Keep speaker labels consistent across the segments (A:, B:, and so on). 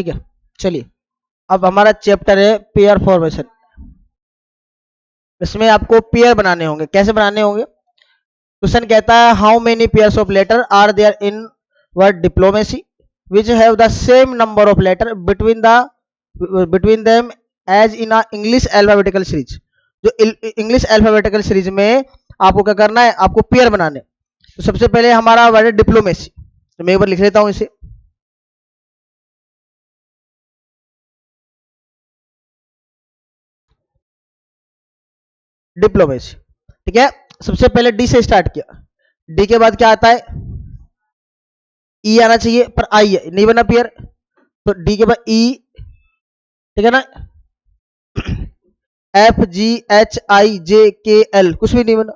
A: ठीक है, चलिए अब हमारा चैप्टर है पेयर फॉर्मेशन। इसमें आपको पेयर बनाने होंगे। कैसे बनाने होंगे? क्वेश्चन कहता है how many pairs of letter are there in word diplomacy which have the same number of letter between them as in a English alphabetical series. जो इंग्लिश अल्फाबेटिकल सीरीज में आपको क्या करना है, आपको पेयर बनाने। तो सबसे पहले हमारा वर्ड है डिप्लोमेसी, तो मैं एक बार लिख लेता हूं इसे। डिप्लोमेसी, ठीक है। सबसे पहले डी से स्टार्ट किया, डी के बाद क्या आता है, ई आना चाहिए, पर आई नहीं बना पेयर, तो डी के बाद ई, ठीक है ना। एफ जी एच आई जे के एल कुछ भी नहीं बना।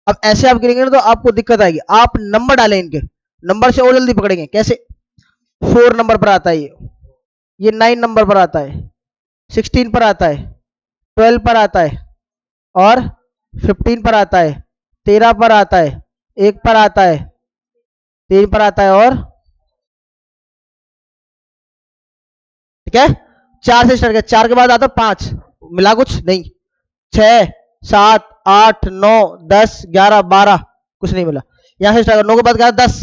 A: अब ऐसे आप गिरेंगे ना तो आपको दिक्कत आएगी। आप नंबर डालें, इनके नंबर से और जल्दी पकड़ेंगे। कैसे? 4 नंबर पर आता है ये 9 नंबर पर आता है, 16 पर आता है, 12 पर आता है, और 15 पर आता है, 13 पर आता है, 1 पर आता है, 3 पर आता है, और ठीक है 4 से स्टार्ट किया। 4 के बाद आता है 5, मिला कुछ नहीं, 6 7 8 9 10 11 12 कुछ नहीं मिला। यहां से स्टार्ट 9 के बाद क्या 10,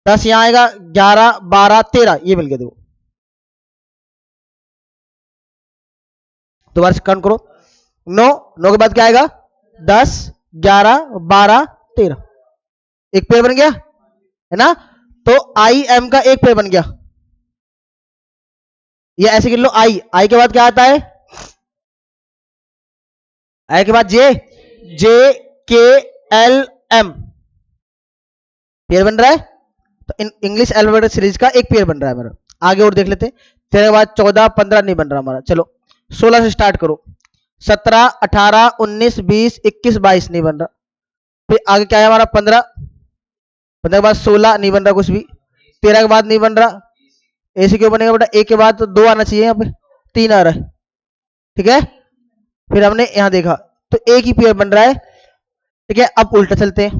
A: 10 यहां आएगा, 11 12 13 ये मिल गया। देखो दोबारा से काउंट करो, 9 9 के बाद क्या आएगा, 10 11 12 13, एक पेयर बन गया है ना। तो आई एम का एक पेयर बन गया। ये ऐसे गिन लो, आई आई के बाद क्या आता है, आई के बाद जे, जे के एल एम पेयर बन रहा है। तो इंग्लिश अल्फाबेटिक सीरीज का एक पेयर बन रहा है मेरा। आगे और देख लेते हैं। 13 के बाद 14 15 नहीं बन रहा हमारा। चलो 16 से स्टार्ट करो, 17 18 19 20 21 22 नहीं बन रहा। फिर आगे क्या है हमारा, 15 15 के बाद 16 नहीं बन रहा कुछ भी। 13 के बाद नहीं बन रहा, ऐसे क्यों बनेगा बेटा, एक के बाद तो 2 आना चाहिए, यहाँ पे 3 आ रहा है, ठीक है। फिर हमने यहां देखा तो एक ही पेयर बन रहा है, ठीक है। अब उल्टा चलते हैं,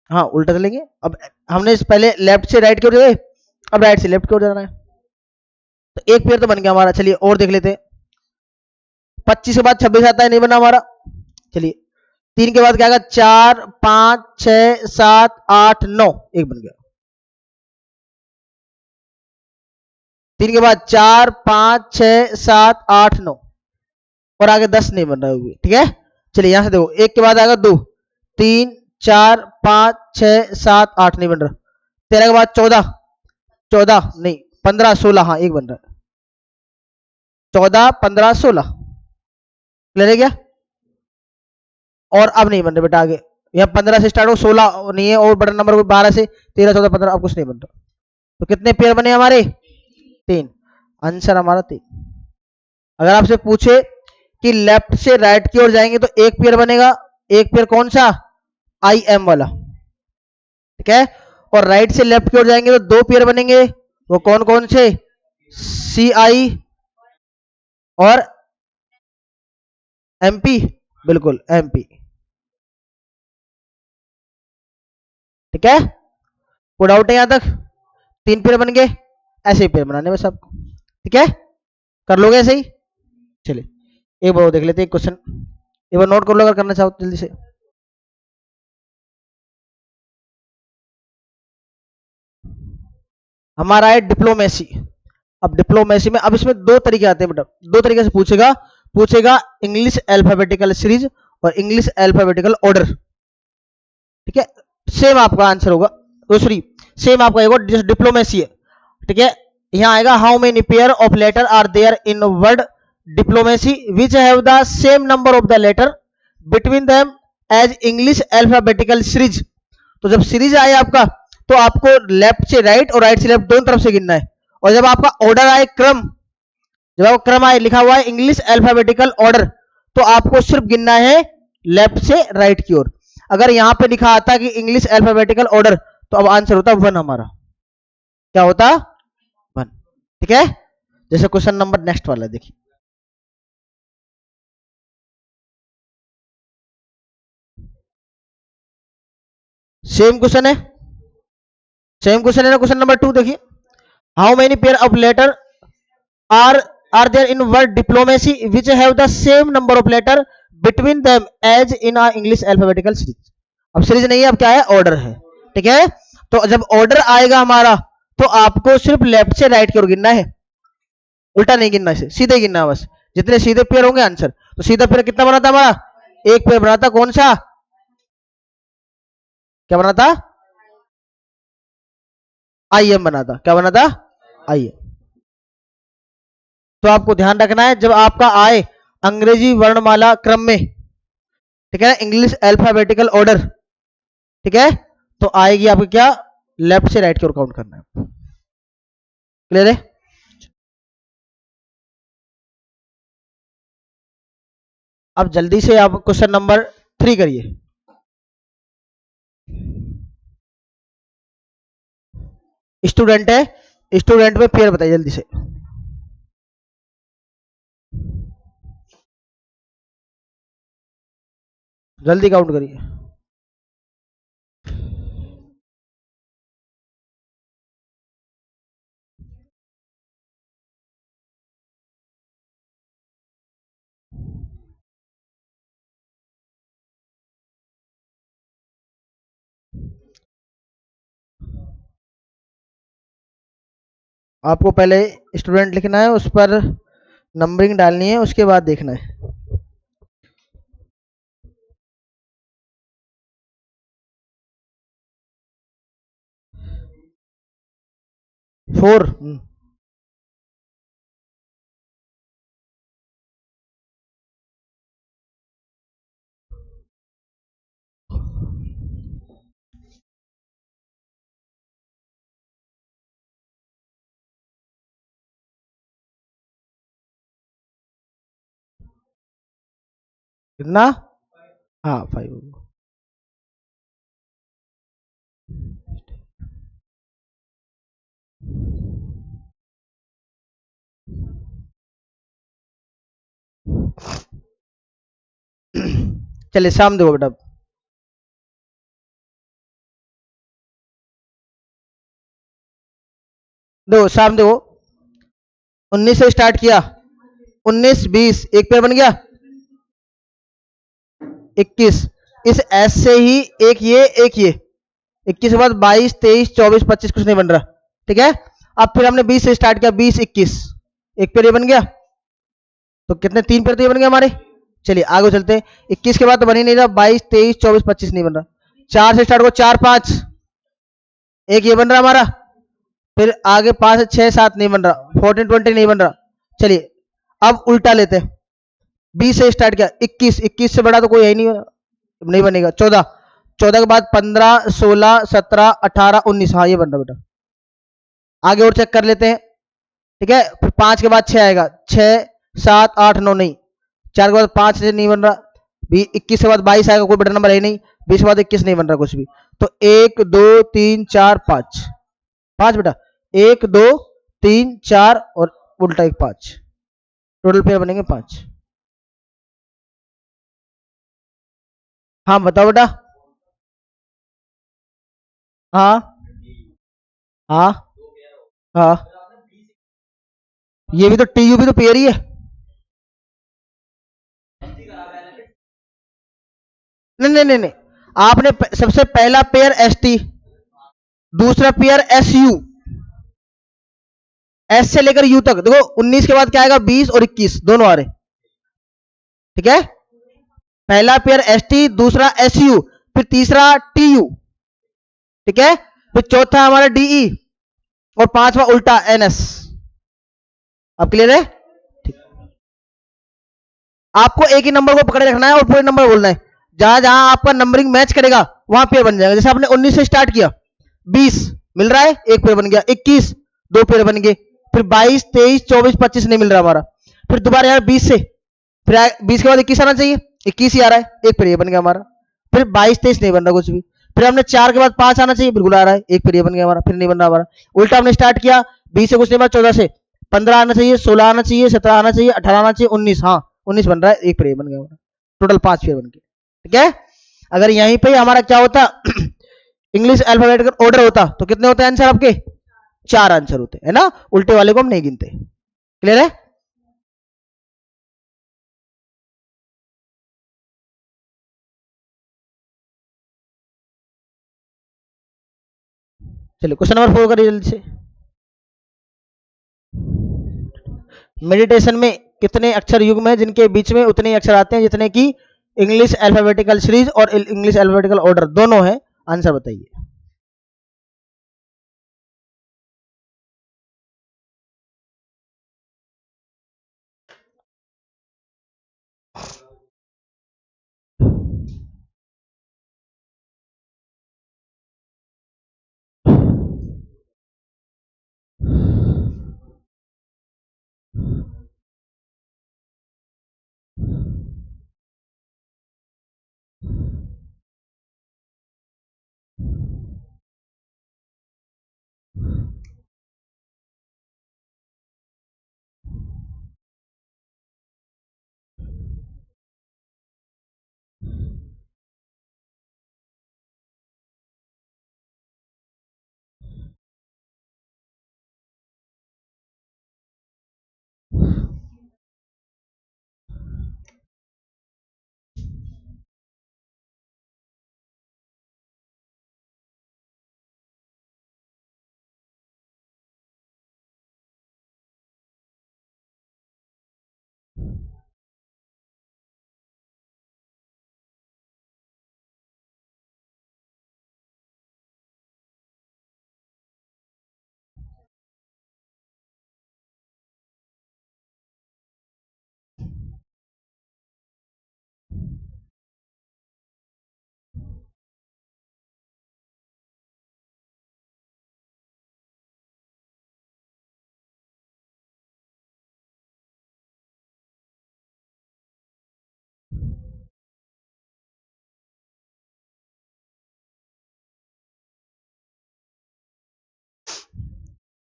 A: हाँ उल्टा चलेंगे। अब हमने पहले लेफ्ट से राइट की ओर गए, अब राइट से लेफ्ट की ओर जाना है। तो एक पेयर तो बन गया हमारा। चलिए और देख लेते हैं। 25 के बाद 26 आता है, नहीं बना हमारा। चलिए 3 के बाद क्या आएगा, 4 5 6 7 8 9 एक बन गया। 3 के बाद 4 5 6 7 8 9 और आगे 10 नहीं बन रहा है, ठीक है। चलिए यहां से देखो, एक के बाद आएगा 2 3 4 5 6 7 8 नहीं बन रहा। 13 के बाद 14 14 नहीं, 15 16 हाँ एक बन रहा है, 14 15 16 क्लियर है क्या। और अब नहीं बन रहे बेटा आगे, यहाँ 15 से स्टार्ट हो, 16 नहीं है, और बड़ा नंबर 12 से 13 14 15 अब कुछ नहीं बन रहा। तो कितने पेयर बने हमारे, 3। आंसर हमारा 3। अगर आपसे पूछे कि लेफ्ट से राइट की ओर जाएंगे तो एक पेयर बनेगा, एक पेयर कौन सा, आई एम वाला, ठीक है। और राइट से लेफ्ट की ओर जाएंगे तो 2 पेयर बनेंगे, वो कौन कौन से, सी आई और एमपी, बिल्कुल एमपी, ठीक है। कोई डाउट है यहां तक, 3 पेयर बन गए, ऐसे ही पेयर बनाने बस आपको, ठीक है। कर लोगे ऐसे ही। चलिए एक बार देख लेते हैं क्वेश्चन, एक बार नोट कर लो अगर करना चाहो तो जल्दी से। हमारा है डिप्लोमेसी। अब डिप्लोमेसी में अब इसमें 2 तरीके आते हैं बेटा, 2 तरीके से पूछेगा। पूछेगा इंग्लिश अल्फाबेटिकल सीरीज और इंग्लिश अल्फाबेटिकल ऑर्डर, ठीक है। सेम आपका आंसर होगा, दूसरी सेम आपका होगा, जैसे डिप्लोमेसी है, ठीक है। यहाँ आएगा how many pair of letter are there in word diplomacy which have the same number of the letter between them as English alphabetical series. तो जब सीरीज आए आपका तो आपको लेफ्ट से राइट और राइट से लेफ्ट दोनों तरफ से गिनना है। और जब आपका ऑर्डर आए, क्रम, जब आपका क्रम आए लिखा हुआ है इंग्लिश अल्फाबेटिकल ऑर्डर, तो आपको सिर्फ गिनना है लेफ्ट से राइट की ओर। अगर यहां पे लिखा आता कि इंग्लिश अल्फाबेटिकल ऑर्डर, तो अब आंसर होता 1 हमारा, क्या होता 1, ठीक है। जैसे क्वेश्चन नंबर नेक्स्ट वाला देखिए, सेम क्वेश्चन है, सेम क्वेश्चन है ना, क्वेश्चन नंबर 2 देखिए। How many pair of letter are are there in word diplomacy which have the same number of letter between them as in a English alphabetical series. अब series नहीं है, अब क्या है, order है। ठीक है, तो जब ऑर्डर आएगा हमारा तो आपको सिर्फ लेफ्ट से राइट की ओर गिनना है, उल्टा नहीं गिनना है, सीधे गिनना है बस। जितने सीधे पेयर होंगे आंसर। तो सीधा पेयर कितना बना था हमारा, एक पेयर बना था, कौन सा, क्या बना था, आई एम बना था, क्या बना था, आई एम। तो आपको ध्यान रखना है, जब आपका आए अंग्रेजी वर्णमाला क्रम में, ठीक है, इंग्लिश अल्फाबेटिकल ऑर्डर, ठीक है, तो आएगी आपको क्या, लेफ्ट से राइट की ओर काउंट करना है। क्लियर है। अब जल्दी से आप क्वेश्चन नंबर 3 करिए। स्टूडेंट है, स्टूडेंट में पेयर बताइए जल्दी से। जल्दी काउंट करिए। आपको पहले स्टूडेंट लिखना है, उस पर नंबरिंग डालनी है, उसके बाद देखना है। 4। कितना, हाँ 5। चलिए शाम दो बेटा। दो शाम दो। 19 से स्टार्ट किया, 19 20 एक पेयर बन गया, 21। इस एस से ही एक ये, एक ये, 21 के बाद 22 23 24 25 कुछ नहीं बन रहा। ठीक है, अब फिर हमने 20 से स्टार्ट किया, 20 21 एक पेयर ये बन गया। तो कितने, 3 पेयर तो ये बन गया हमारे। चलिए आगे चलते हैं। 21 के बाद तो बन ही नहीं रहा, 22 23 24 25 नहीं बन रहा। 4 से स्टार्ट हो, 4 5 एक ये बन रहा हमारा। फिर आगे 5 से 6 7 नहीं बन रहा, 14 20 नहीं बन रहा। चलिए अब उल्टा लेते हैं। 20 से स्टार्ट किया, 21 21 से बड़ा तो कोई है ही नहीं, नहीं बनेगा। 14 14 के बाद 15 16 17 18 19, हाँ ये बन रहा बेटा। आगे और चेक कर लेते हैं। ठीक है, फिर 5 के बाद 6 आएगा, 6 7 8 9 नहीं। 4 के बाद 5 से नहीं बन रहा। 21 के बाद 22 आएगा, कोई बड़ा नंबर है नहीं। 20 के बाद 21 नहीं बन रहा कुछ भी। तो 1 2 3 4 5, 5 बेटा, 1 2 3 4 और उल्टा एक 5, टोटल पेयर बनेंगे 5। हाँ बताओ बेटा। हाँ हाँ हाँ, ये भी तो टी यू भी तो पेयर ही है। नहीं नहीं नहीं नहीं, आपने सबसे पहला पेयर एस टी, दूसरा पेयर एस यू, एस से लेकर यू तक देखो। 19 के बाद क्या आएगा, 20 और 21 दोनों आ रहे। ठीक है, पहला पेयर एस टी, दूसरा एस यू, फिर तीसरा टी यू। ठीक है, फिर चौथा हमारा डीई और पांचवा उल्टा एनएस। अब क्लियर है। ठीक, आपको एक ही नंबर को पकड़े रखना है और पूरे नंबर बोलना है। जहां जहां आपका नंबरिंग मैच करेगा वहां पेयर बन जाएगा। जैसे आपने 19 से स्टार्ट किया, 20 मिल रहा है, एक पेयर बन गया। 21 दो पेयर बन गए। फिर 22 23 24 25 नहीं मिल रहा हमारा। फिर दोबारा यार 20 से, फिर 20 के बाद 21 आना चाहिए, 21 ही आ रहा है, एक पेयर ये बन गया हमारा। फिर 22 23 नहीं बन रहा कुछ भी। फिर हमने 4 के बाद 5 आना चाहिए, बिल्कुल आ रहा है, एक पेयर ये बन गया हमारा, फिर नहीं बन रहा हमारा। उल्टा हमने स्टार्ट किया 20 से कुछ नहीं बना, 14 से 15 आना चाहिए, 16 आना चाहिए, 17 आना चाहिए, 18 आना चाहिए, 19, हाँ 19 बन रहा है, एक पेयर बन गया हमारा। टोटल 5 पेयर बन गए। ठीक है, अगर यहीं पे हमारा क्या होता इंग्लिश अल्फाबेटिकल ऑर्डर होता तो कितने होते हैं आंसर आपके, 4 आंसर होते हैं, है ना, उल्टे वाले को हम नहीं गिनते। क्लियर है? चलिए क्वेश्चन नंबर 4 करिए जल्दी से। मेडिटेशन में कितने अक्षर युग्म है जिनके बीच में उतने ही अक्षर आते हैं जितने की इंग्लिश अल्फाबेटिकल सीरीज और इंग्लिश अल्फाबेटिकल ऑर्डर दोनों है? आंसर बताइए।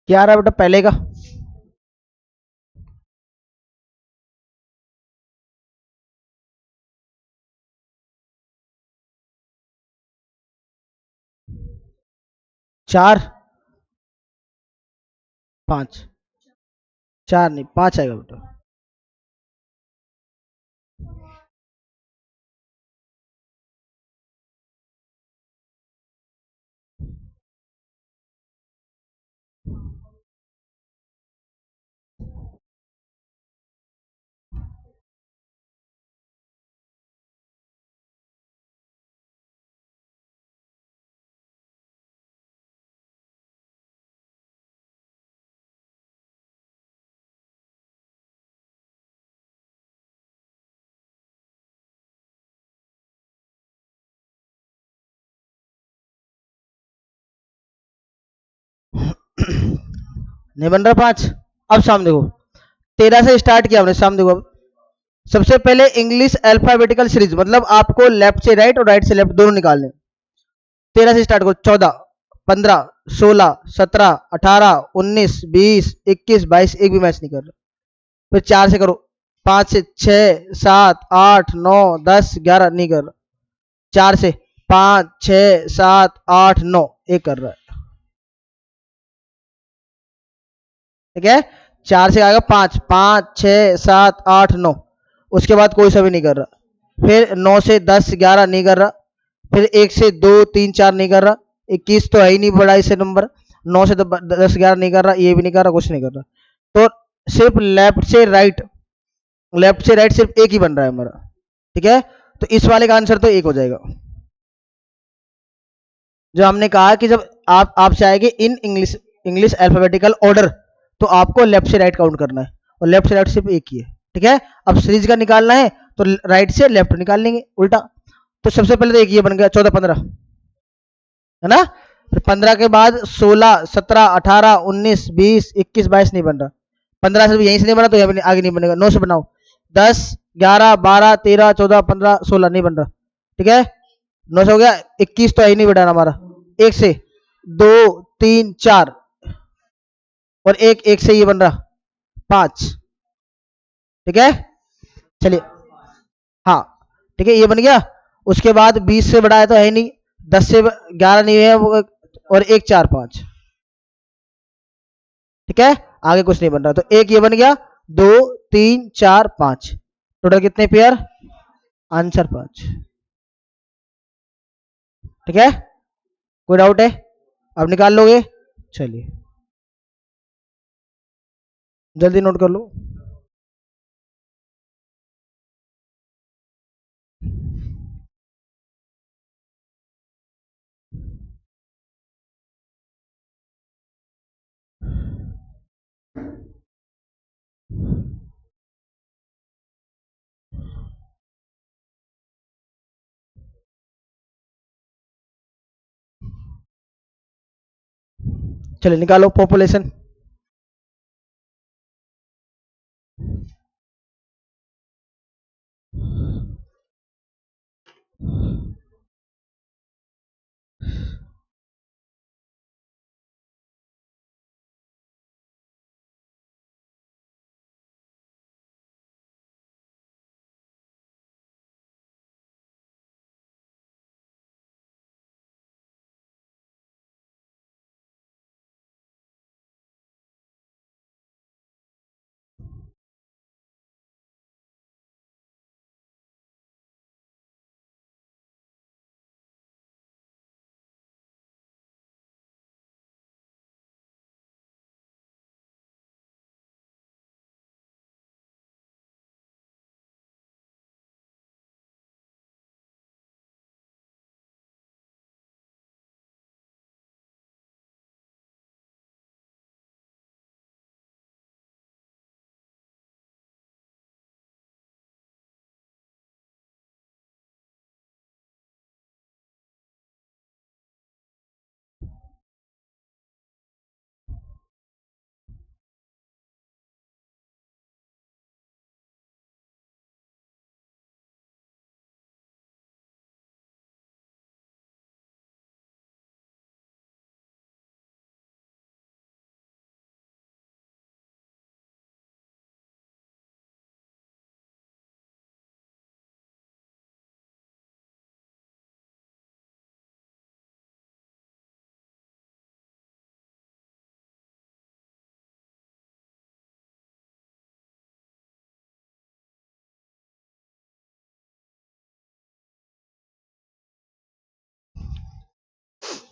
A: क्या आ रहा है बेटा पहले का? 4 5? 4 नहीं 5 आएगा बेटा। नहीं बन रहा 5? अब सामने देखो, 13 से स्टार्ट किया हमने, सामने देखो अब। सबसे पहले इंग्लिश अल्फाबेटिकल सीरीज, मतलब आपको लेफ्ट से राइट और राइट से लेफ्ट दोनों निकालने। 13 से स्टार्ट करो, 14, 15, 16, 17, 18, 19, 20, 21, 22, एक भी मैच नहीं कर रहा। फिर 4 से करो, 5 से 6, 7, 8, 9, 10, 11, नहीं कर रहा। 4 से 5, 6, 7, 8, 9, एक कर रहा है। ठीक है, 4 से आएगा 5, 5, 6, 7, 8, 9, उसके बाद कोई सा भी नहीं कर रहा। फिर 9 से 10, 11 नहीं कर रहा। फिर 1 से 2, 3, 4 नहीं कर रहा। 21 तो है ही नहीं बड़ा इसे नंबर। 9 से 10, 11 नहीं कर रहा, ये भी नहीं कर रहा, कुछ नहीं कर रहा। तो सिर्फ लेफ्ट से राइट सिर्फ एक ही बन रहा है हमारा। ठीक है, तो इस वाले का आंसर तो एक हो जाएगा। जो हमने कहा कि जब आप आपसे आएंगे in English English alphabetical order, तो आपको लेफ्ट से राइट काउंट करना है, और लेफ्ट से राइट सिर्फ एक ही है। ठीक है, अब सीरीज का निकालना है तो राइट से लेफ्ट निकाल लेंगे उल्टा। तो सबसे पहले तो एक ये बन गया 14, 15, है ना। फिर 15 के बाद 16, 17, 18, 19, 20, 21, 22 नहीं बन रहा। 15 से भी यहीं से नहीं बना तो यहाँ आगे नहीं बनेगा। 9 से बनाओ, 10, 11, 12, 13, 14, 15, 16 नहीं बन रहा। ठीक है, 9 से हो गया। 21 तो है ही नहीं बेटा हमारा। 1 से 2, 3, 4, और एक से ये बन रहा 5। ठीक है, चलिए, हाँ ठीक है, ये बन गया। उसके बाद 20 से बढ़ाया तो है ही नहीं, 10 से 11 नहीं है और 1, 4, 5। ठीक है, आगे कुछ नहीं बन रहा, तो एक ये बन गया, 2 3 4 5, टोटल कितने पेयर, आंसर 5। ठीक है, कोई डाउट है, अब निकाल लोगे, चलिए जल्दी नोट कर लो। चलिए निकालो पॉपुलेशन।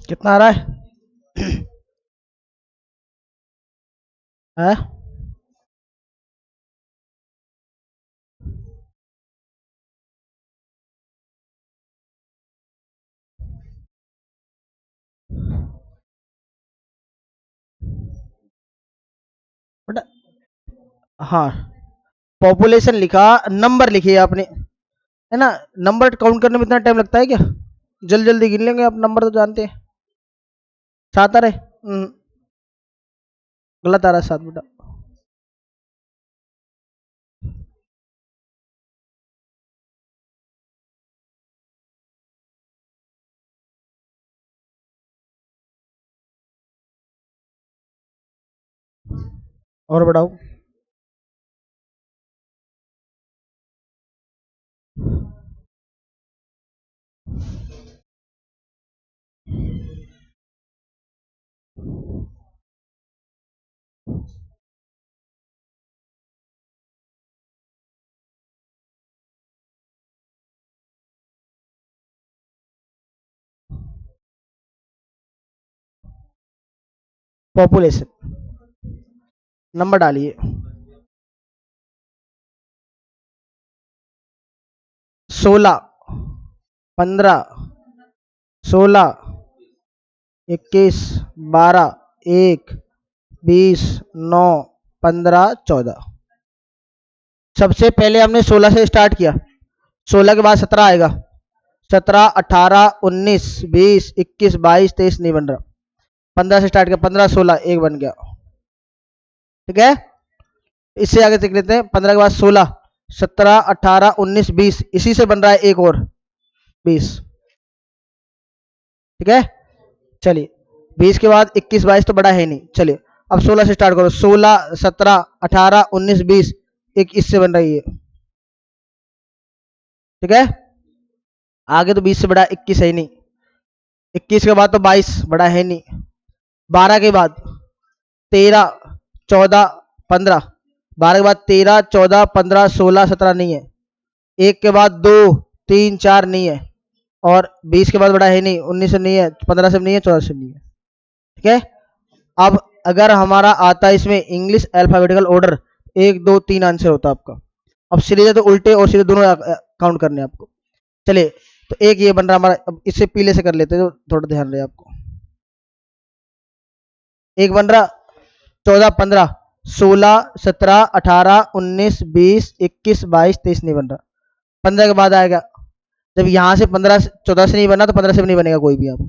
A: कितना आ रहा है? है? बट हाँ, पॉपुलेशन लिखा, नंबर लिखिए आपने, है ना, नंबर काउंट करने में इतना टाइम लगता है क्या, जल्दी जल्दी गिन लेंगे, आप नंबर तो जानते हैं। 7 आ रहे, गलत आ रहा है 7 बेटा। और बढ़ाओ। पॉपुलेशन, नंबर डालिए। 16, 15, 16, 21, 12, 1, 20, 9, 15, 14। सबसे पहले हमने 16 से स्टार्ट किया, 16 के बाद 17 आएगा, 17, 18, 19, 20, 21, 22, 23 नहीं बन रहा, 15 से स्टार्ट किया, 15, 16, एक बन गया। ठीक है, इससे आगे देख लेते हैं, 15 के बाद 16, 17, 18, 19, 20, इसी से बन रहा है एक और 20। ठीक है, चलिए 20 के बाद 21, 22 तो बड़ा है नहीं, चलिए अब 16 से स्टार्ट करो, 16, 17, 18, 19, 20, एक इससे बन रही है। ठीक है, आगे तो 20 से बड़ा 21 है ही नहीं, 21 के बाद तो 22 बड़ा है नहीं, 12 के बाद 13, 14 15, 12 के बाद 13 14 15 16 17 नहीं है, एक के बाद 2 3 4 नहीं है, और 20 के बाद बड़ा है नहीं, 19 से नहीं है, 15 से नहीं है, 14 से नहीं है। ठीक है। अब अगर हमारा आता है इसमें इंग्लिश अल्फाबेटिकल ऑर्डर, 1 2 3 आंसर होता है आपका। अब सीधे तो उल्टे और सीधे दोनों काउंट करने हैं आपको। चलिए, तो एक ये बन रहा हमारा, अब इससे पीले से कर लेते हैं तो थोड़ा ध्यान रहे आपको। एक बन रहा 14 15 16 17 18 19 20 21 22 23 नहीं बन रहा। 15 के बाद आएगा, जब यहां से 15 14 से नहीं बना तो 15 से भी नहीं बनेगा कोई भी। आप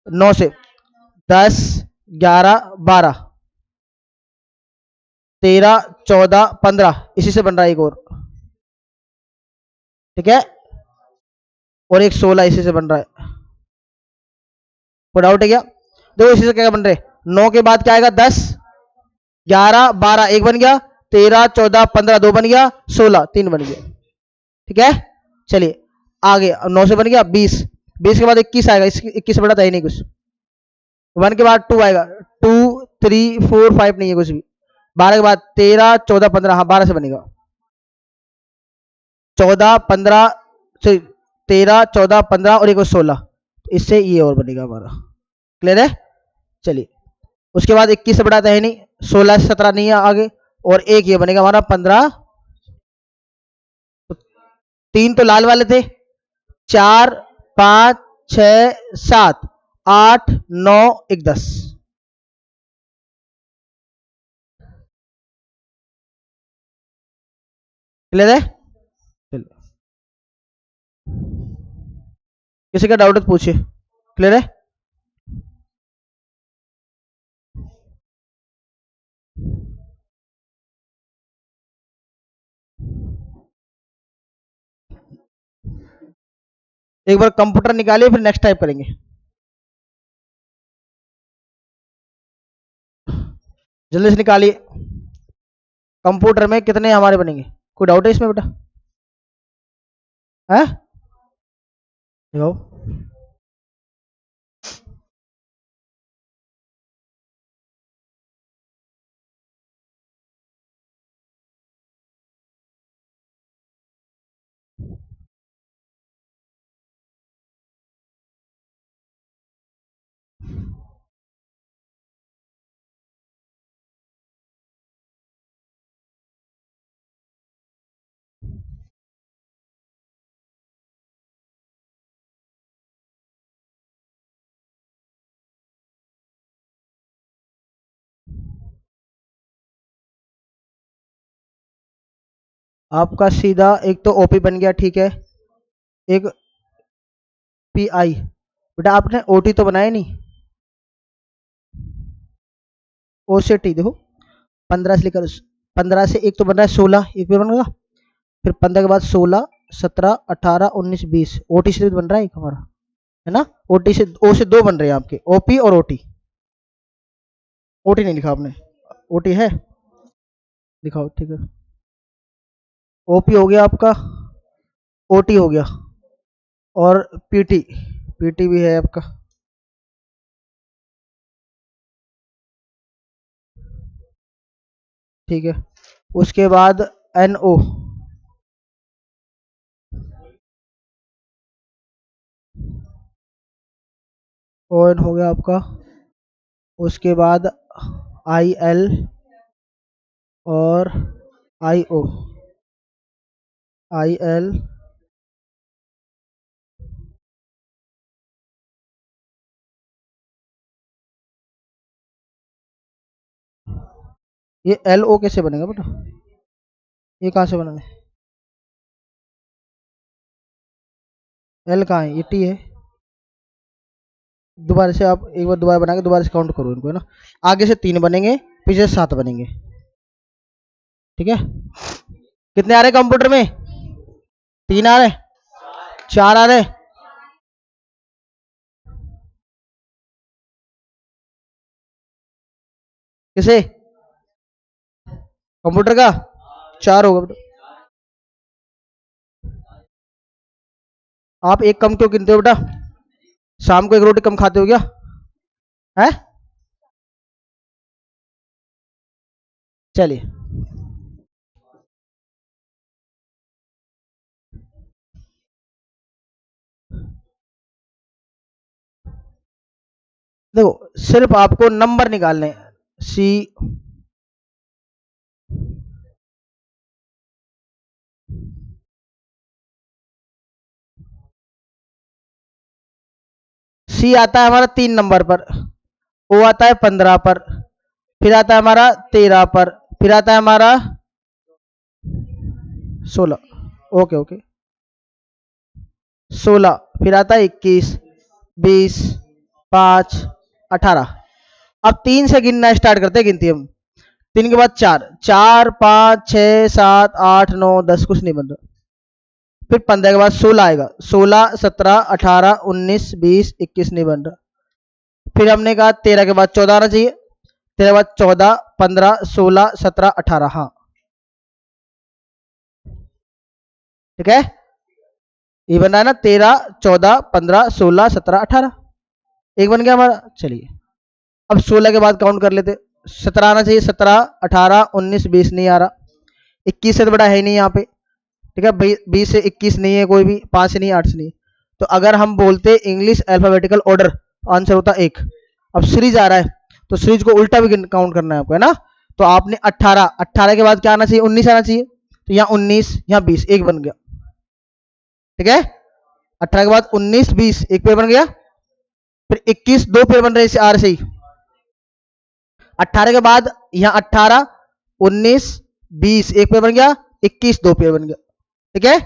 A: 9 से 10 11 12 13 14 15 इसी से बन रहा है एक और। ठीक है। और एक 16 इसी से बन रहा है। कोई डाउट है क्या? देखो इसी से क्या बन रहे, 9 के बाद क्या आएगा, 10 11 12 एक बन गया, 13 14 15 दो बन गया, 16 तीन बन गया। ठीक है। चलिए आगे, 9 से बन गया 20, 20 के बाद 21 आएगा, 21 से बड़ा था ही नहीं कुछ। 1 के बाद 2 आएगा, 2 3 4 5 नहीं है कुछ भी। 12 के बाद 13 14 15, हाँ 12 से बनेगा। 14 15 से 13 14 15 और एक 16, इससे ये और बनेगा हमारा। क्लियर है? चलिए, उसके बाद 21 से बड़ा था है नहीं, 16 से 17 नहीं है आगे, और एक ये बनेगा हमारा 15। तो 3 तो लाल वाले थे, 4 5 6 7 8 9 1 10। क्लियर है? चलिए, किसी का डाउट है तो पूछिए। क्लियर है? एक बार कंप्यूटर निकालिए, फिर नेक्स्ट टाइप करेंगे। जल्दी से निकालिए। कंप्यूटर में कितने हमारे बनेंगे? कोई डाउट है इसमें बेटा? है? देखो, आपका सीधा एक तो ओपी बन गया, ठीक है। एक पी आई, बेटा आपने ओटी तो बनाया नहीं। ओ से टी देखो, 15 से लेकर 15 से एक तो बन रहा है 16, एक भी बनेगा। फिर 15 के बाद 16 17 18 19 20, ओटी से भी बन रहा है एक हमारा, है ना। ओटी से, ओ से दो बन रहे हैं आपके, ओपी और ओटी। ओटी नहीं लिखा आपने, ओटी है, दिखाओ। ठीक है, ओपी हो गया आपका, ओटी हो गया, और पीटी, पीटी भी है आपका। ठीक है, उसके बाद एनओ, ओएन हो गया आपका। उसके बाद आई एल और आई ओ, आई एल, ये एल ओ कैसे बनेगा बेटा? ये कहाँ से बना है? एल कहाँ है? ये टी है। दोबारा से आप एक बार दोबारा बना के दोबारा से काउंट करो इनको, है ना। आगे से 3 बनेंगे, पीछे से 7 बनेंगे। ठीक है। कितने आ रहे कंप्यूटर में? 3 आ रहे, 4 आ रहे। किसे? कंप्यूटर का 4 होगा बेटा। आप एक कम क्यों गिनते हो बेटा? शाम को एक रोटी कम खाते हो क्या? है? चलिए, देखो सिर्फ आपको नंबर निकालने हैं। सी, सी आता है हमारा 3 नंबर पर, ओ आता है 15 पर, फिर आता है हमारा 13 पर, फिर आता है हमारा 16। ओके ओके, 16, फिर आता है 21, 20, 5, 18। अब 3 से गिनना स्टार्ट करते हैं, गिनती हम। 3 के बाद 4, 4, 5, 6, 7, 8, 9, 10, कुछ नहीं बन रहा। फिर 15 के बाद 16 आएगा, 16, 17, 18, 19, 20, 21 नहीं बन रहा। फिर हमने कहा 13 के बाद 14 आना चाहिए, 13 के बाद 14, 15, 16, 17, 18, हाँ ठीक है। ये बन रहा है ना, 13, 14, 15, 16, 17, 18, एक बन गया हमारा। चलिए, अब 16 के बाद काउंट कर लेते। 17 आना चाहिए, 17, 18, 19, 20 नहीं आ रहा। 21 से तो बड़ा है ही नहीं यहाँ पे, ठीक है। 20 से 21 नहीं है कोई भी, 5 से नहीं, 8 से नहीं। तो अगर हम बोलते इंग्लिश अल्फाबेटिकल ऑर्डर, आंसर होता 1। अब सीरीज आ रहा है, तो सीरीज को उल्टा भी काउंट करना है आपको, है ना। तो आपने 18, 18 के बाद क्या आना चाहिए, 19 आना चाहिए। तो यहाँ 19, यहाँ 20, एक बन गया, ठीक है। 18 के बाद 19, 20, एक पेड़ बन गया। फिर 21, दो पेड़ बन रहे हैं आर से ही। 18 के बाद यहाँ 18, 19, 20, एक पेड़ बन गया। 21, दो पेड़ बन गया, ठीक है।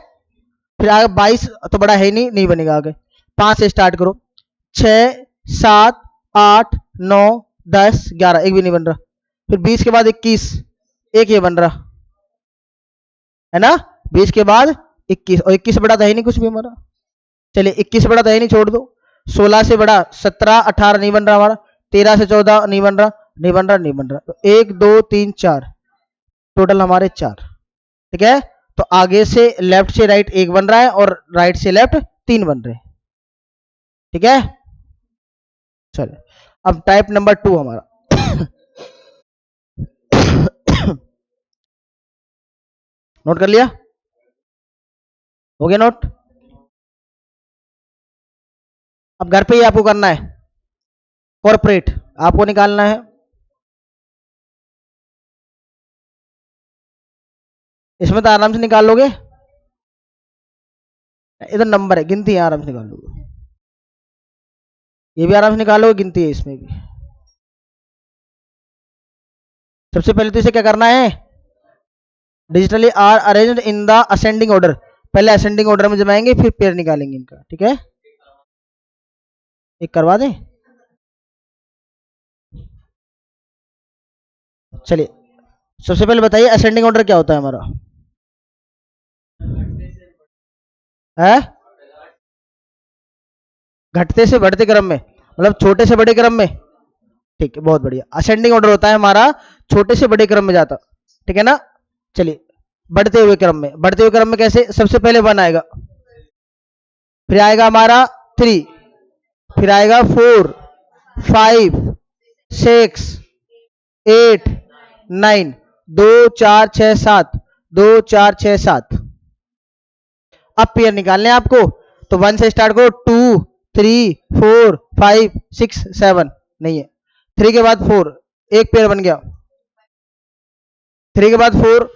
A: फिर आगे 22 तो बड़ा है ही नहीं, नहीं बनेगा आगे। 5 से स्टार्ट करो, 6, 7, 8, 9, 10, 11, एक भी नहीं बन रहा। फिर 20 के बाद 21, एक ये बन रहा है ना। 20 के बाद 21, और 21 से बड़ा था ही नहीं कुछ भी हमारा। चलिए, 21 से बड़ा था ही नहीं, छोड़ दो। 16 से बड़ा 17, 18 नहीं बन रहा हमारा। 13 से 14 नहीं बन रहा, नहीं बन रहा, नहीं बन रहा। तो 1, 2, 3, 4, टोटल हमारे 4, ठीक है। तो आगे से लेफ्ट से राइट एक बन रहा है, और राइट से लेफ्ट 3 बन रहे हैं, ठीक है। चलो, अब टाइप नंबर 2 हमारा। नोट कर लिया, हो गया नोट। अब घर पे ही आपको करना है, कॉर्पोरेट आपको निकालना है। इसमें तो आराम से निकाल लोगे, इधर नंबर है, गिनती है, आराम से निकाल लोगे। ये भी आराम से निकाल लोगे, गिनती है इसमें भी। सबसे पहले तो इसे क्या करना है, digitally are arranged in the ascending order. पहले असेंडिंग ऑर्डर में जमाएंगे, फिर पेयर निकालेंगे इनका, ठीक है। एक करवा दें, चलिए। सबसे पहले बताइए असेंडिंग ऑर्डर क्या होता है हमारा, है घटते से बढ़ते क्रम में, मतलब छोटे से बड़े क्रम में, ठीक है, बहुत बढ़िया। असेंडिंग ऑर्डर होता है हमारा छोटे से बड़े क्रम में जाता, ठीक है ना। चलिए, बढ़ते हुए क्रम में, बढ़ते हुए क्रम में कैसे, सबसे पहले 1 आएगा, फिर आएगा हमारा 3, फिर आएगा 4, 5, 6, 8, 9, 2, 4, 6, 7, 2, 4, 6, 7। अब पेयर निकालने हैं आपको, तो 1 से स्टार्ट करो, 2, 3, 4, 5, 6, 7, नहीं है। 3 के बाद 4, एक पेयर बन गया। 3 के बाद 4,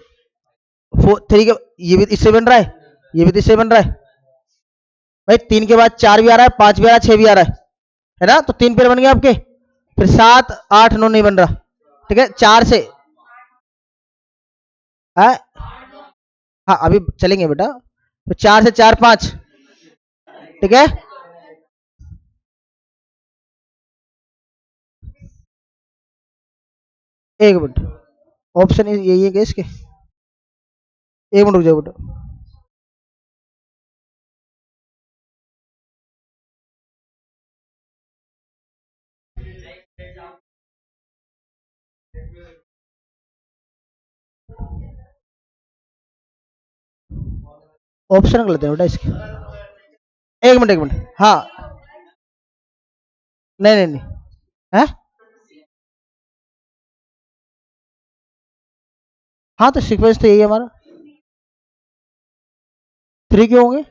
A: 3 के, ये भी इससे बन रहा है, ये भी तो इससे बन रहा है भाई। 3 के बाद 4 भी आ रहा है, 5 भी आ रहा है, 6 भी आ रहा है ना। तो 3 पेयर बन गए आपके। फिर 7, 8, 9 नहीं बन रहा, ठीक है। 4 से, हाँ हाँ अभी चलेंगे बेटा। तो 4 से 4, 5, ठीक है। एक मिनट, ऑप्शन यही है कि इसके, एक मिनट रुक जाओ बेटा। ऑप्शन गलत है बेटा इसके, एक मिनट, एक मिनट, हाँ। नहीं नहीं नहीं, है हाँ तो सीक्वेंस तो यही है हमारा। 3 क्यों होंगे?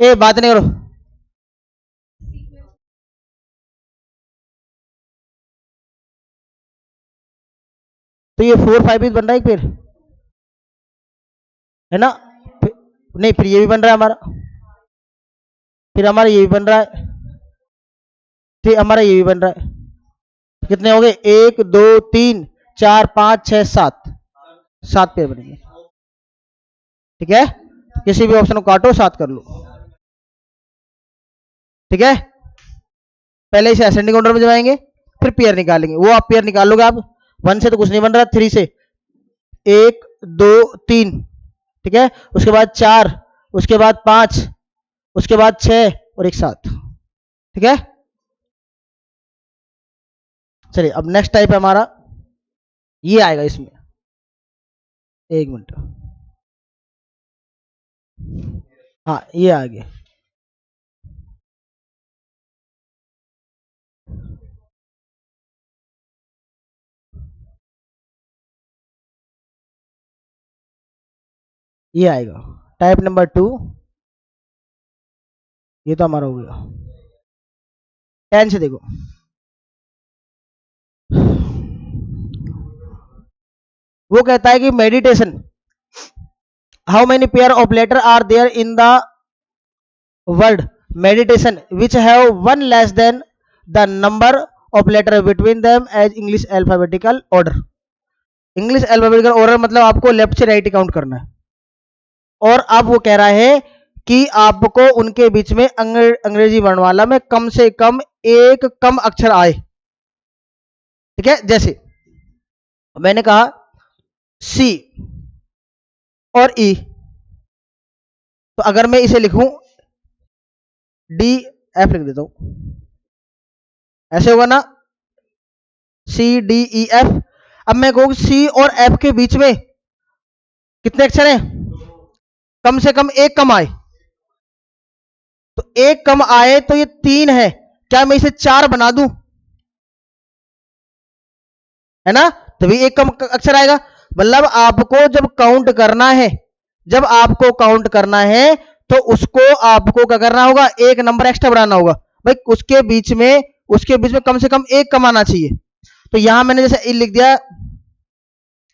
A: ए बात नहीं करो। तो ये 4 5 भी बन रहा है फिर, है ना? नहीं फिर ये भी बन रहा है हमारा, फिर हमारा ये भी बन रहा है, फिर हमारा ये भी बन रहा है। कितने हो गए? 1 2 3 4 5 6 7, 7 पेयर बनेंगे। ठीक है, किसी भी ऑप्शन को काटो 7 कर लो। ठीक है, पहले इसे असेंडिंग ऑर्डर में जमाएंगे, फिर पेयर निकालेंगे। वो आप पेयर निकाल लोगे आप। 1 से तो कुछ नहीं बन रहा, 3 से 1 2 3, ठीक है, उसके बाद 4, उसके बाद 5, उसके बाद 6 और एक 7। ठीक है, चलिए अब नेक्स्ट टाइप है हमारा, ये आएगा इसमें। एक मिनट, हाँ ये आ गया। ये आएगा टाइप नंबर 2। ये तो हमारा हो गया। 10 से देखो, वो कहता है कि meditation, how many pair of letter are there in the word meditation which have one less than the number of letter between them as English alphabetical order. English alphabetical order मतलब आपको लेफ्ट से right count करना है, और अब वो कह रहा है कि आपको उनके बीच में अंग्रेजी वर्णमाला में कम से कम एक कम अक्षर आए। ठीक है, जैसे मैंने कहा सी और ई, तो अगर मैं इसे लिखूं डी एफ लिख देता हूं, ऐसे होगा ना, सी डी ई एफ। अब मैं कहूँ सी और एफ के बीच में कितने अक्षर हैं? कम से कम एक कम आए, तो एक कम आए तो ये 3 है, क्या मैं इसे 4 बना दूं? है ना, तभी एक कम अक्षर आएगा। मतलब आपको जब काउंट करना है, जब आपको काउंट करना है तो उसको आपको क्या करना होगा? एक नंबर एक्स्ट्रा बढ़ाना होगा भाई, उसके बीच में कम से कम एक कम आना चाहिए। तो यहां मैंने जैसे ई लिख दिया,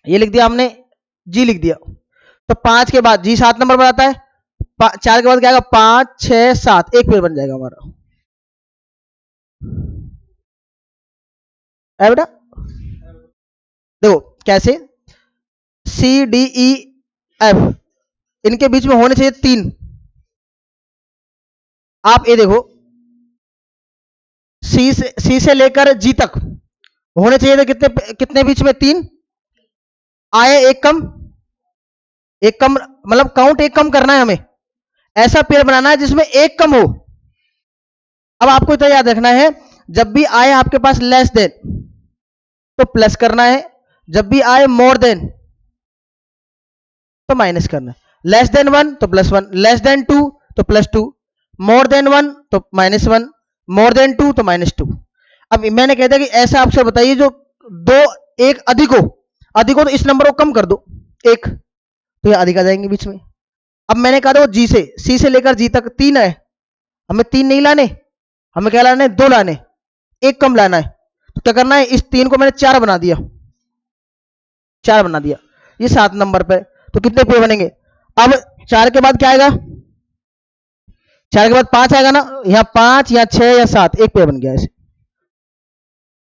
A: ये लिख दिया हमने, जी लिख दिया, तो 5 के बाद जी 7 नंबर बनाता है, 4 के बाद क्या आएगा? 5 6 7, एक पेड़ बन जाएगा हमारा। है बेटा, देखो कैसे, सी डी ई एफ, इनके बीच में होने चाहिए 3। आप ये देखो, सी से लेकर जी तक होने चाहिए थे कितने कितने बीच में? 3 आए, एक कम, एक कम मतलब काउंट एक कम करना है हमें, ऐसा पेयर बनाना है जिसमें एक कम हो। अब आपको तो याद रखना है, जब भी आए आपके पास लेस देन तो प्लस करना है, जब भी आए मोर देन तो माइनस करना है। लेस देन 1 तो +1, लेस देन 2 तो +2, मोर देन 1 तो -1, मोर देन 2 तो -2। अब मैंने कहता कि ऐसा आपसे बताइए जो दो, एक अधिक हो तो इस नंबर को कम कर दो एक, तो ये अधिक आ जाएंगे बीच में। अब मैंने कहा था जी से, सी से लेकर जी तक 3 है, हमें 3 नहीं लाने, हमें क्या लाने? 2 लाने, एक कम लाना है। तो क्या करना है? इस 3 को मैंने 4 बना दिया, 4 बना दिया, ये 7 नंबर पे। तो कितने पेड़ बनेंगे? अब 4 के बाद क्या आएगा? 4 के बाद 5 आएगा ना, यहाँ 5 या 6 या 7, एक पेड़ बन गया ऐसे।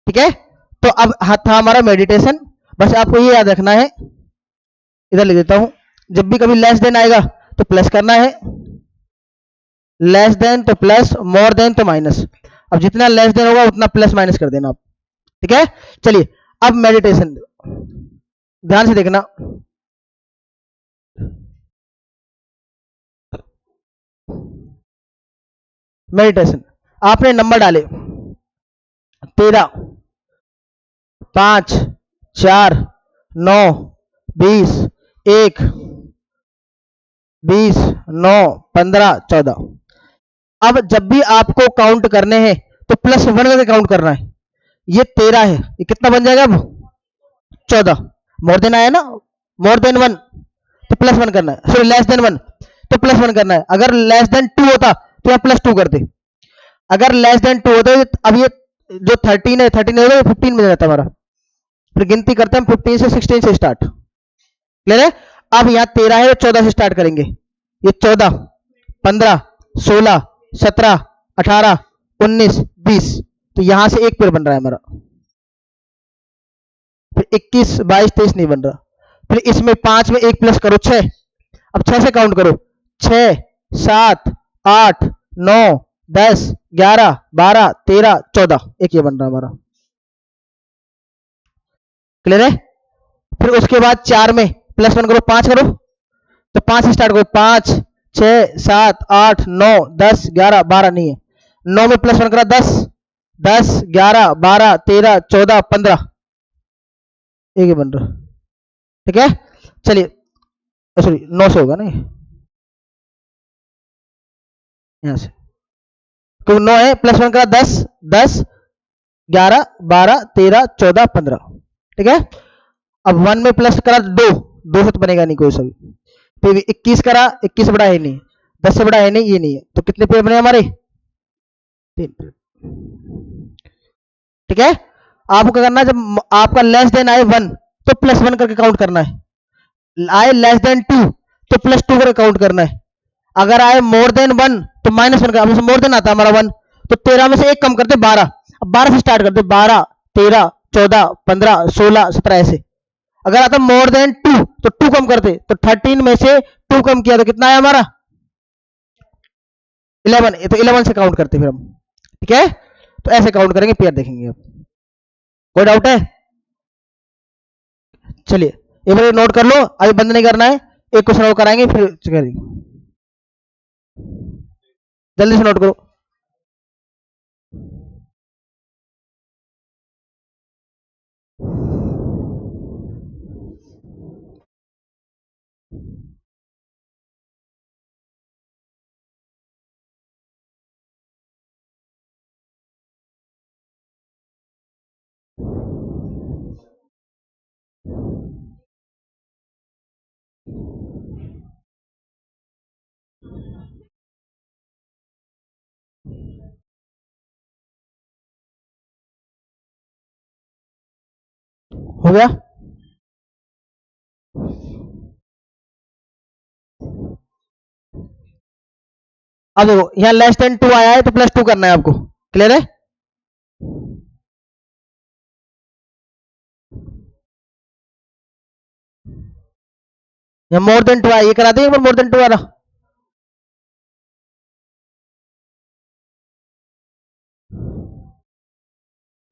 A: ठीक है, तो अब था हमारा मेडिटेशन। बस आपको ये याद रखना है, इधर लिख देता हूं, जब भी कभी लेस देन आएगा तो प्लस करना है, लेस देन तो प्लस, मोर देन तो माइनस। अब जितना लेस देन होगा उतना प्लस माइनस कर देना आप। ठीक है, चलिए अब मेडिटेशन ध्यान से देखना। मेडिटेशन, आपने नंबर डाले 13, 5, 4, 9, 20, 1, 20, 9, 15, 14। अब जब भी आपको काउंट करने हैं तो +1 करके काउंट करना है। ये 13 है, ये कितना बन जाएगा अब? 14, मोर देन आया ना, मोर देन 1 तो प्लस 1 करना है, सॉरी लेस देन 1 तो प्लस 1 करना है, अगर लेस देन 2 होता तो यहाँ प्लस 2 करते, अगर लेस देन 2 होता अब ये जो 13 है 13 होगा 15 में जाता हमारा, फिर गिनती करते हैं हम 15 से 16 से स्टार्ट, क्लियर है। अब यहाँ 13 है, 14 से स्टार्ट करेंगे, ये 14 15 16 17 18 19 20, तो यहां से एक पेड़ बन रहा है हमारा, फिर 21 22 23 नहीं बन रहा, फिर इसमें 5 में एक प्लस करो 6, अब 6 से काउंट करो, 6 7 8 9 10 11 12 13 14, एक ये बन रहा है हमारा, क्लियर है। फिर उसके बाद 4 में प्लस 1 करो, 5 करो, तो 5 से स्टार्ट करो, 5 6 7 8 9 10 11 12 नहीं है, 9 में प्लस 1 करा 10 10 11 12 13 14 15, एक ही बन रहा, ठीक है। चलिए सॉरी 9 से होगा ना यहां से, क्योंकि 9 है, प्लस 1 करा 10 10 11 12 13 14 15, ठीक है। अब 1 में प्लस करा 2, 2 से तो बनेगा नहीं कोई सा भी, फिर 21 करा, 21 से बड़ा है नहीं, 10 से बड़ा है नहीं, ये नहीं है, तो कितने पेड़ बने हमारे 3 पेड़, ठीक है। आपको क्या करना है, जब आपका लेस देन आए 1 तो प्लस 1 करके काउंट करना है, आए लेस देन 2 तो प्लस 2 करके काउंट करना है, अगर आए मोर देन 1 तो माइनस 1 का, मोर देन आता है हमारा 1 तो 13 में से एक कम करते 12, अब 12 से स्टार्ट करते 12 13 14 15 16 17 ऐसे, अगर आता मोर देन 2 तो 2 कम करते, तो 13 में से 2 कम किया तो कितना है हमारा 11, तो 11 से काउंट करते फिर हम, ठीक है। तो ऐसे काउंट करेंगे, पेयर देखेंगे अब, कोई डाउट है। चलिए ये बार नोट कर लो, अभी बंद नहीं करना है, एक क्वेश्चन और कराएंगे फिर करेंगे, जल्दी से नोट करो। हो गया, अब देखो यहाँ लेस देन 2 आया है तो प्लस 2 करना है आपको, क्लियर है। यहाँ मोर देन 2 आया, ये करा दें एक बार मोर देन 2 वाला,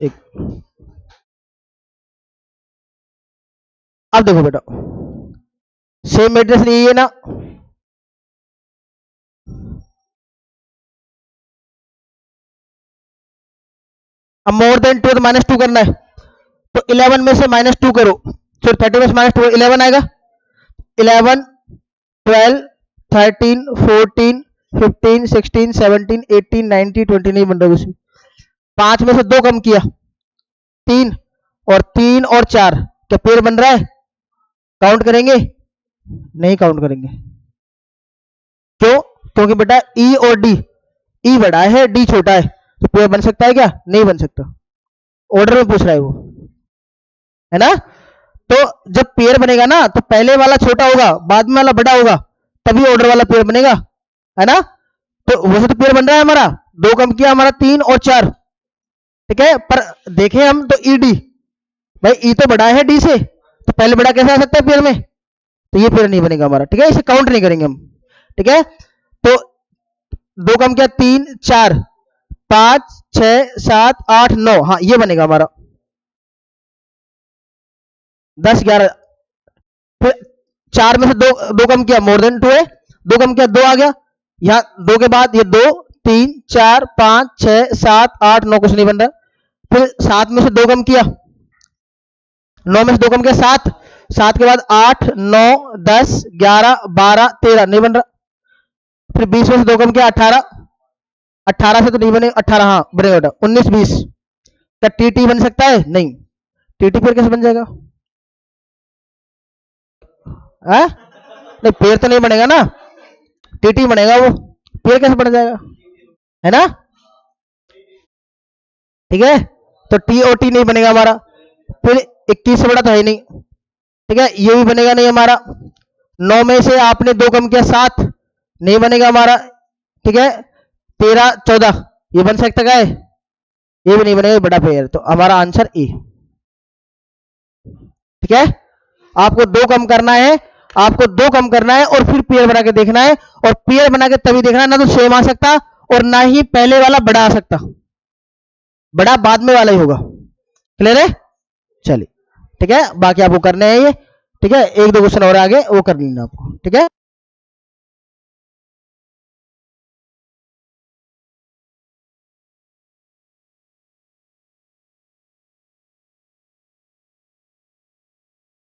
A: एक, अब देखो बेटा सेम एड्रेस नहीं है ना, अब मोर देन 2 तो माइनस 2 करना है, तो 11 में से माइनस 2 करो, फिर 30 में से माइनस 2 11 आएगा, 11 12 13 14 15 16 17 18 19 20 नहीं बन रहा कुछ भी, 5 में से 2 कम किया 3, और 3 और 4 क्या पेड़ बन रहा है, काउंट करेंगे नहीं काउंट करेंगे, क्यों, क्योंकि बेटा ई और डी, ई बड़ा है डी छोटा है, तो पेड़ बन सकता है क्या, नहीं बन सकता, ऑर्डर में पूछ रहा है वो, है ना। तो जब पेड़ बनेगा ना तो पहले वाला छोटा होगा बाद में वाला बड़ा होगा, तभी ऑर्डर वाला पेड़ बनेगा, है ना। तो वैसे तो पेड़ बन रहा है हमारा, 2 कम किया हमारा 3 और 4, ठीक है, पर देखें हम तो ई डी, भाई ई तो बड़ा है डी से, तो पहले बड़ा कैसे आ सकता है पेड़ में, तो ये पेड़ नहीं बनेगा हमारा, ठीक है, इसे काउंट नहीं करेंगे हम, ठीक है। तो 2 कम किया 3 4 5 6 7 8 9, हाँ ये बनेगा हमारा 10 11, फिर 4 में से 2 2 कम किया मोर देन 2 है, 2 कम किया 2 आ गया, यहाँ 2 के बाद ये 2 3 4 5 6 7 8 9 कुछ नहीं बन रहा, फिर 7 में से 2 कम किया, 9 में से 2 कम किया 7, 7 के बाद 8 9 10 11 12 13 नहीं बन रहा, फिर 20 में से 2 कम किया 18, 18 से तो नहीं बनेगा, 18 हाँ बनेगा बेटा 19 20, क्या टी टी बन सकता है, नहीं, टी टी फिर कैसे बन जाएगा, है? नहीं पेड़ तो नहीं बनेगा ना, टीटी बनेगा वो, पेड़ कैसे बन जाएगा, है ना? ठीक है, तो टी ओ टी नहीं बनेगा हमारा। फिर 21 से बड़ा तो है ही नहीं, ठीक है, ये भी बनेगा नहीं हमारा। 9 में से आपने 2 कम किया 7, नहीं बनेगा हमारा। ठीक है, 13 14 ये बन सकता है, ये भी नहीं बनेगा, ये बड़ा पेयर, तो हमारा आंसर ए। ठीक है, आपको 2 कम करना है, आपको 2 कम करना है और फिर पेयर बना के देखना है, और पेयर बना के तभी देखना है, ना तो सेम आ सकता और ना ही पहले वाला बड़ा आ सकता, बड़ा बाद में वाला ही होगा। क्लियर है? चलिए ठीक है, बाकी आपको करने हैं ये। ठीक है, 1 2 क्वेश्चन और आगे वो कर लेना आपको। ठीक है।